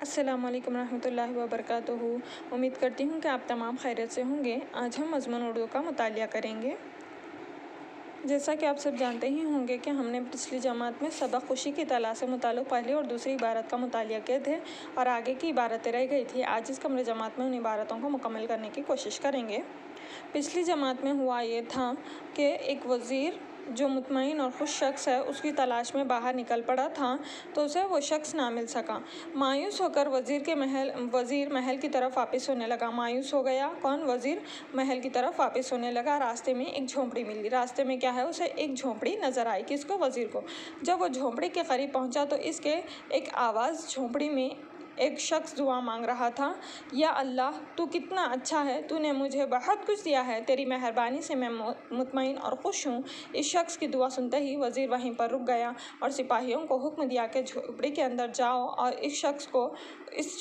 अस्सलामुअलैकुम रहमतुल्लाहि व बरकातुहू। उम्मीद करती हूँ कि आप तमाम खैरियत से होंगे। आज हम मज़मून उर्दू का मुतालिया करेंगे। जैसा कि आप सब जानते ही होंगे कि हमने पिछली जमात में सबक खुशी की तलाश से मुताल्लिक़ पहली और दूसरी इबारत का मुतालिया किए थे और आगे की इबारतें रह गई थी। आज इस कमरे जमात में उन इबारतों को मुकम्मल करने की कोशिश करेंगे। पिछली जमात में हुआ ये था कि एक वज़ीर जो मुतमईन और खुश शख्स है उसकी तलाश में बाहर निकल पड़ा था तो उसे वो शख्स ना मिल सका। मायूस होकर वज़ीर महल की तरफ वापस होने लगा। मायूस हो गया कौन? वज़ीर महल की तरफ वापस होने लगा। रास्ते में एक झोंपड़ी मिली। रास्ते में क्या है, उसे एक झोंपड़ी नज़र आई। किसको? वज़ीर को। जब वो झोंपड़ी के करीब पहुंचा तो इसके एक आवाज़ झोंपड़ी में एक शख्स दुआ मांग रहा था, या अल्लाह तू कितना अच्छा है, तूने मुझे बहुत कुछ दिया है, तेरी मेहरबानी से मैं मुतमईन और खुश हूँ। इस शख्स की दुआ सुनते ही वज़ीर वहीं पर रुक गया और सिपाहियों को हुक्म दिया कि झोपड़ी के अंदर जाओ और इस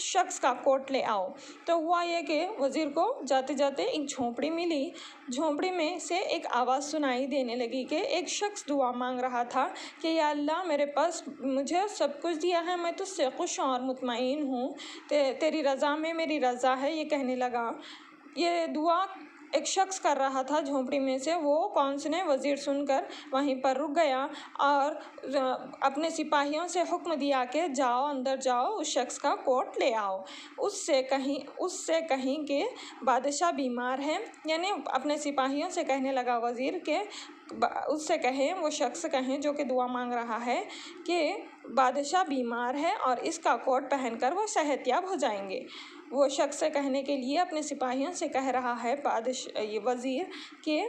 शख्स का कोट ले आओ। तो हुआ ये कि वज़ीर को जाते जाते एक झोंपड़ी मिली। झोंपड़ी में से एक आवाज़ सुनाई देने लगी कि एक शख्स दुआ मांग रहा था कि या अल्लाह मेरे पास मुझे सब कुछ दिया है, मैं तुझसे खुश और मुतमईन हूँ, तेरी रज़ा में मेरी रज़ा है। ये कहने लगा। ये दुआ एक शख्स कर रहा था झोंपड़ी में से। वो कौन से ने? वज़ीर सुनकर वहीं पर रुक गया और अपने सिपाहियों से हुक्म दिया कि जाओ, अंदर जाओ, उस शख्स का कोट ले आओ। उससे कहीं कि बादशाह बीमार है। यानी अपने सिपाहियों से कहने लगा वज़ीर के उससे कहें, वो शख्स कहें जो कि दुआ मांग रहा है कि बादशाह बीमार है और इसका कोट पहनकर वो सेहतयाब हो जाएंगे। वो शख्स से कहने के लिए अपने सिपाहियों से कह रहा है ये वज़ीर कि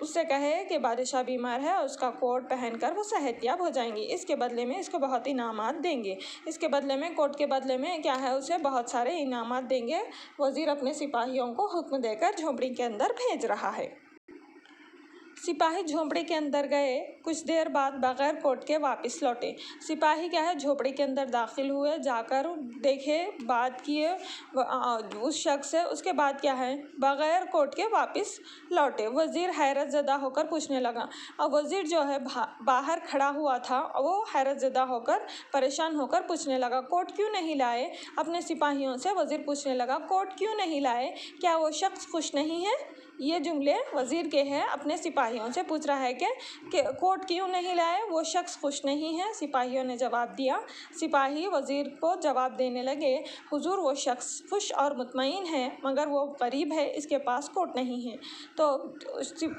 उससे कहे कि बादशाह बीमार है और उसका कोट पहनकर वो सेहतयाब हो जाएंगे। इसके बदले में इसको बहुत इनामात देंगे। इसके बदले में, कोट के बदले में क्या है, उसे बहुत सारे इनामात देंगे। वज़ीर अपने सिपाहियों को हुक्म देकर झोंपड़ी के अंदर भेज रहा है। सिपाही झोंपड़ी के अंदर गए। कुछ देर बाद बगैर कोट के वापस लौटे। सिपाही क्या है, झोंपड़ी के अंदर दाखिल हुए, जाकर देखे, बात किए उस शख्स से। उसके बाद क्या है, बगैर कोट के वापस लौटे। वज़ीर हैरत ज़दा होकर पूछने लगा। और वज़ीर जो है बाहर खड़ा हुआ था, वो हैरत ज़दा होकर, परेशान होकर पूछने लगा, कोट क्यों नहीं लाए? अपने सिपाहियों से वज़ीर पूछने लगा, कोट क्यों नहीं लाए? क्या वो शख्स खुश नहीं है? ये जुमले वज़ीर के हैं। अपने सिपाहियों से पूछ रहा है कि कोट क्यों नहीं लाए, वो शख्स खुश नहीं है। सिपाहियों ने जवाब दिया। सिपाही वज़ीर को जवाब देने लगे, हुजूर वो शख्स खुश और मुतमईन है, मगर वो गरीब है, इसके पास कोट नहीं है। तो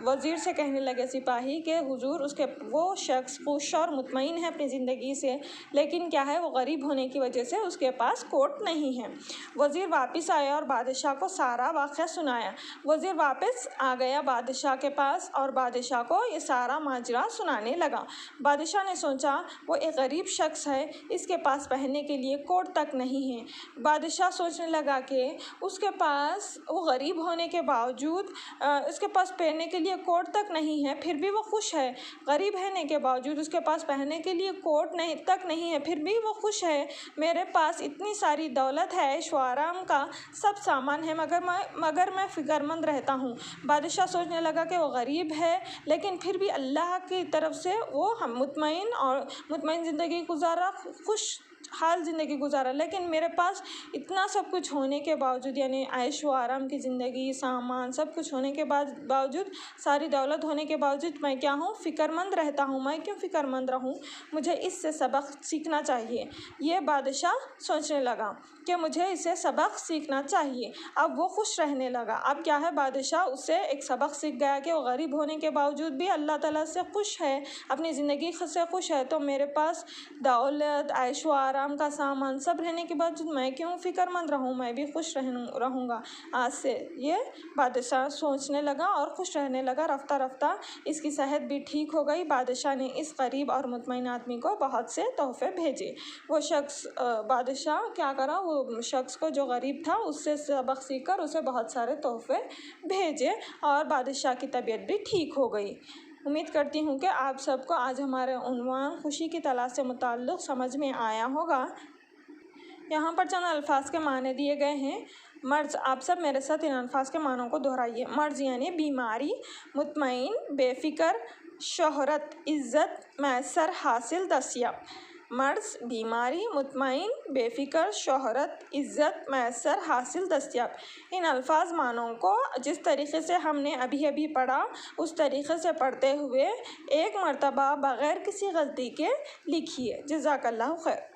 वज़ीर से कहने लगे सिपाही कि हुजूर वो शख्स खुश और मुतमईन है अपनी ज़िंदगी से, लेकिन क्या है, वो गरीब होने की वजह से उसके पास कोट नहीं है। वज़ीर वापस आया और बादशाह को सारा वाक़या सुनाया। वज़ीर वापस आ गया बादशाह के पास और बादशाह को ये सारा माजरा सुनाने लगा। बादशाह ने सोचा वो एक गरीब शख्स है, इसके पास पहनने के लिए कोट तक नहीं है। बादशाह सोचने लगा कि उसके पास, वो गरीब होने के बावजूद उसके पास पहनने के लिए कोट तक नहीं है, फिर भी वो खुश है। गरीब होने के बावजूद उसके पास पहनने के लिए कोट नहीं है, फिर भी वो खुश है। मेरे पास इतनी सारी दौलत है, ऐशो आराम का सब सामान है, मगर मैं फ़िक्रमंद रहता हूँ। बादशाह सोचने लगा कि वो गरीब है, लेकिन फिर भी अल्लाह की तरफ से वो मुतमईन ज़िंदगी गुजारा, खुश हाल ज़िंदगी गुजारा, लेकिन मेरे पास इतना सब कुछ होने के बावजूद, यानी ऐश व आराम की ज़िंदगी, सामान सब कुछ होने के बावजूद, सारी दौलत होने के बावजूद मैं क्या हूँ, फ़िक्रमंद रहता हूँ। मैं क्यों फ़िक्रमंद रहूँ? मुझे इससे सबक सीखना चाहिए। ये बादशाह सोचने लगा कि मुझे इससे सबक सीखना चाहिए। अब वो खुश रहने लगा। अब क्या है, बादशाह उससे एक सबक सीख गया कि वो गरीब होने के बावजूद भी अल्लाह ताला से खुश है, अपनी ज़िंदगी से खुश है। तो मेरे पास दौलत, ऐशो आराम का सामान सब रहने के बावजूद मैं क्यों फ़िक्रमंद रहूँ? मैं भी खुश रहूँगा आज से। ये बादशाह सोचने लगा और खुश रहने लगा। रफ्ता रफ्ता इसकी सेहत भी ठीक हो गई। बादशाह ने इस गरीब और मुतमईन आदमी को बहुत से तोहफे भेजे। वो शख्स, बादशाह क्या करा, वो शख्स को जो गरीब था उससे सबक सीखकर उसे बहुत सारे तोहफे भेजे और बादशाह की तबीयत भी ठीक हो गई। उम्मीद करती हूँ कि आप सबको आज हमारे उन्वान खुशी की तलाश से मुताल्लिक़ समझ में आया होगा। यहाँ पर चंद अल्फाज के माने दिए गए हैं। मर्ज़, आप सब मेरे साथ इन अल्फाज के मानों को दोहराइए। मर्ज़ यानी बीमारी, मुतमईन बेफ़िक्र, शोहरत इज़्ज़त, मैसर हासिल, दस्तियाब। मर्ज, बीमारी, मुतमईन, बेफिक्र, शोहरत, इज़्ज़त, मैसर, हासिल, दस्तयाब। इन अल्फाज मानों को जिस तरीक़े से हमने अभी अभी पढ़ा उस तरीक़े से पढ़ते हुए एक मरतबा बग़ैर किसी गलती के लिखिए। जज़ाकल्लाहु खैर।